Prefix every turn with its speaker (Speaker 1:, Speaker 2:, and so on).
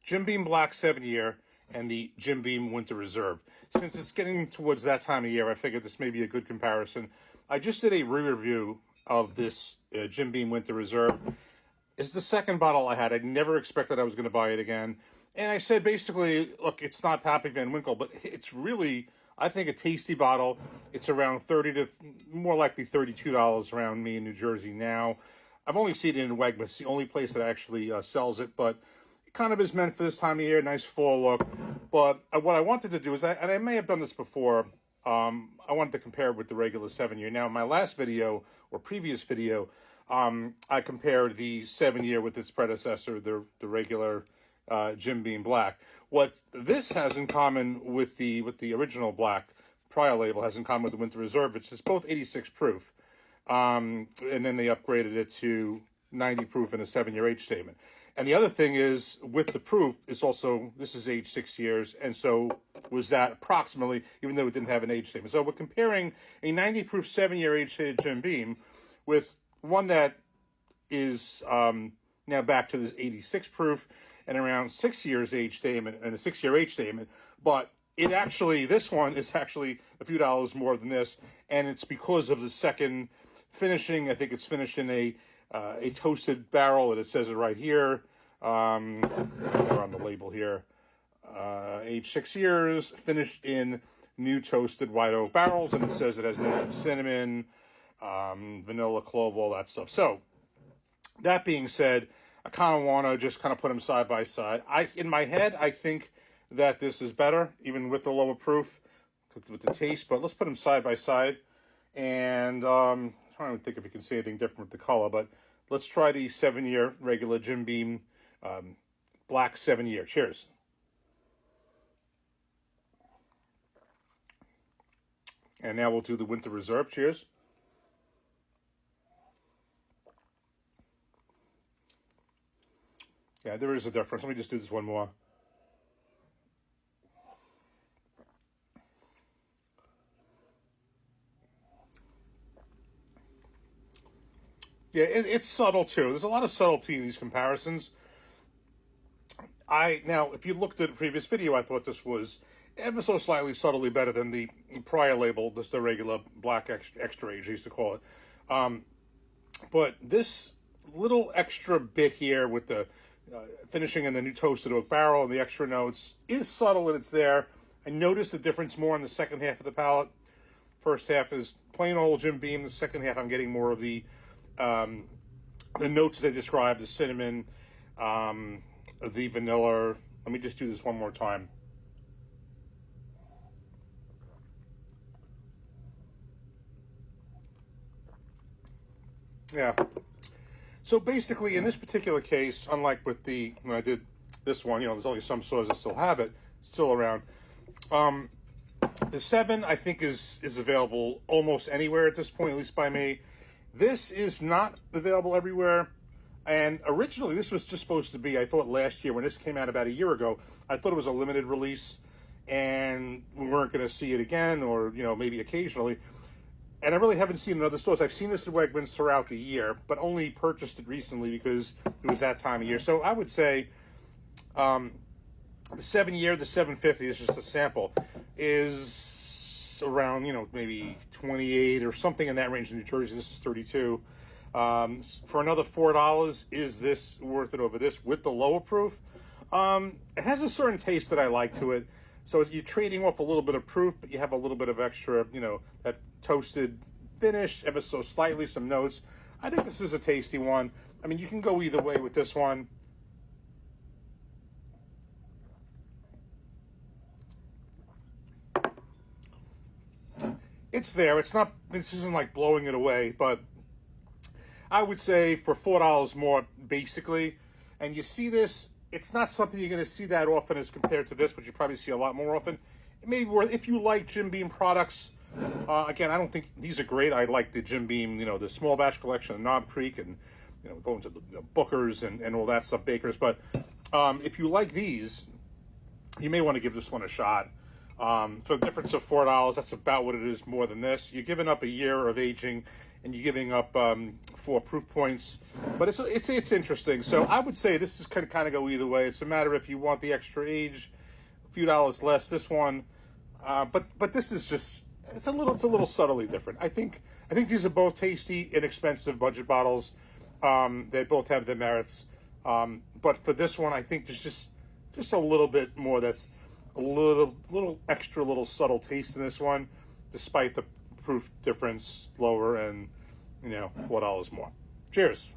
Speaker 1: Jim Beam Black 7-year and the Jim Beam Winter Reserve. Since it's getting towards that time of year, I figured this may be a good comparison. I just did a re-review of this Jim Beam Winter Reserve. It's the second bottle I had. I never expected I was going to buy it again. And I said, basically, look, it's not Pappy Van Winkle, but it's really, I think, a tasty bottle. It's around $30 to more likely $32 around me in New Jersey now. I've only seen it in Wegmans. It's the only place that actually sells it, but it kind of is meant for this time of year, nice fall look. But what I wanted to do is, and I may have done this before, I wanted to compare it with the regular 7-year. Now, in my last video, or previous video, I compared the 7-year with its predecessor, the regular Jim Beam Black. What this has in common with the original Black prior label has in common with the Winter Reserve, it's both 86 proof. And then they upgraded it to 90 proof and a 7-year age statement. And the other thing is, with the proof, it's also, this is age 6 years, and so was that approximately, even though it didn't have an age statement. So we're comparing a 90 proof 7-year age stated Jim Beam with one that is now back to this 86 proof and around 6 years age statement and a 6-year age statement. But it actually, this one is actually a few dollars more than this, and it's because of the second finishing. I think it's finished in a toasted barrel, and it says it right here on the label here. Age 6 years, finished in new toasted white oak barrels, and it says it has notes of cinnamon, vanilla, clove, all that stuff. So, that being said, I kind of want to just kind of put them side by side. In my head, I think that this is better, even with the lower proof, with the taste, but let's put them side by side. And I'm trying to think if you can see anything different with the color, but let's try the 7-year regular Jim Beam Black 7-year. Cheers. And now we'll do the Winter Reserve. Cheers. Yeah, there is a difference. Let me just do this one more. Yeah, it's subtle too. There's a lot of subtlety in these comparisons. Now, if you looked at a previous video, I thought this was ever so slightly subtly better than the prior label, just the regular Black extra age, I used to call it. But this little extra bit here with the finishing in the new toasted oak barrel and the extra notes is subtle and it's there. I noticed the difference more in the second half of the palate. First half is plain old Jim Beam. The second half, I'm getting more of the notes they described, the cinnamon, the vanilla. Let me just do this one more time. Yeah. So basically, in this particular case, unlike with when I did this one, there's only some stores that still have it, still around. The 7, I think, is available almost anywhere at this point, at least by me. This is not available everywhere. And originally, this was just supposed to be, I thought last year, when this came out about a year ago, I thought it was a limited release, and we weren't going to see it again, or, maybe occasionally. And I really haven't seen it in other stores. I've seen this at Wegmans throughout the year, but only purchased it recently because it was that time of year. So I would say the 7-year, the 750, is just a sample, is around, maybe 28 or something in that range in New Jersey. This is 32. For another $4, is this worth it over this with the lower proof? It has a certain taste that I like to it. So you're trading off a little bit of proof, but you have a little bit of extra, that toasted finish, ever so slightly, some notes. I think this is a tasty one. I mean, you can go either way with this one. It's there. This isn't like blowing it away, but I would say for $4 more, basically, and you see this, it's not something you're going to see that often as compared to this, but you probably see a lot more often. It may be worth, if you like Jim Beam products, again, I don't think these are great. I like the Jim Beam, the small batch collection of Knob Creek and, going to the Booker's and all that stuff, Baker's. But if you like these, you may want to give this one a shot. For the difference of $4, that's about what it is more than this. You're giving up a year of aging and you're giving up 4 proof points. But it's interesting. So I would say this is kind of go either way. It's a matter if you want the extra age, a few dollars less. This one, but this is just it's a little subtly different. I think these are both tasty, inexpensive budget bottles. They both have their merits. But for this one, I think there's just a little bit more. That's a little extra, little subtle taste in this one, despite the proof difference lower and $4 more. Cheers.